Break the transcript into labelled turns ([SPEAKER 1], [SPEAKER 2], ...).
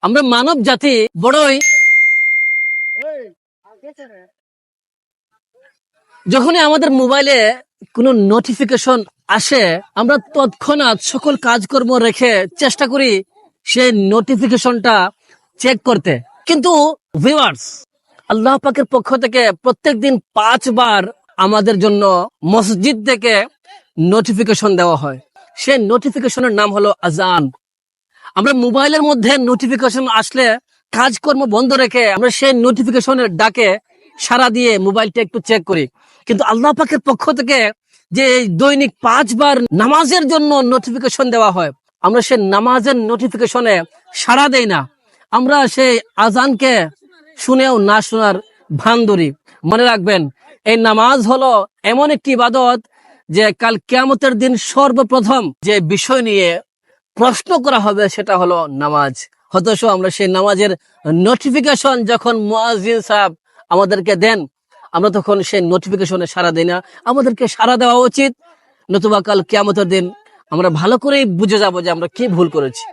[SPEAKER 1] আমরা মানব জাতি বড়ই, যখনই আমাদের মোবাইলে কোনো নোটিফিকেশন আসে আমরা তৎক্ষণাৎ সকল কাজকর্ম রেখে চেষ্টা করি সেই নোটিফিকেশনটা চেক করতে। কিন্তু ভিউয়ার্স, আল্লাহ পাকের পক্ষ থেকে প্রত্যেকদিন 5 বার আমাদের জন্য মসজিদ থেকে নোটিফিকেশন দেওয়া হয়। সেই নোটিফিকেশনের নাম হলো আজান। আমরা মোবাইলের মধ্যে নোটিফিকেশন আসলে কাজকর্ম বন্ধ রেখে আমরা সেই নোটিফিকেশনের ডাকে সাড়া দিয়ে মোবাইলটা একটু চেক করি। কিন্তু আল্লাহ পাকের পক্ষ থেকে যে দৈনিক 5 বার নামাজের জন্য নোটিফিকেশন দেওয়া হয়, আমরা সেই নামাজের নোটিফিকেশনে সাড়া দেই না। আমরা সেই আজানকে শুনেও না শোনার ভান ধরি। মনে রাখবেন, এই নামাজ হলো এমন একটি ইবাদত যে কাল কিয়ামতের দিন সর্বপ্রথম যে বিষয় নিয়ে প্রশ্ন করা হবে সেটা হলো নামাজ। অথচ আমরা সেই নামাজের নোটিফিকেশন যখন মুয়াজ্জিন সাহেব আমাদেরকে দেন, আমরা তখন সেই নোটিফিকেশনে সাড়া দিই না। আমাদেরকে সাড়া দেওয়া উচিত, নতুবা কাল কিয়ামতের দিন আমরা ভালো করেই বুঝে যাবো যে আমরা কি ভুল করেছি।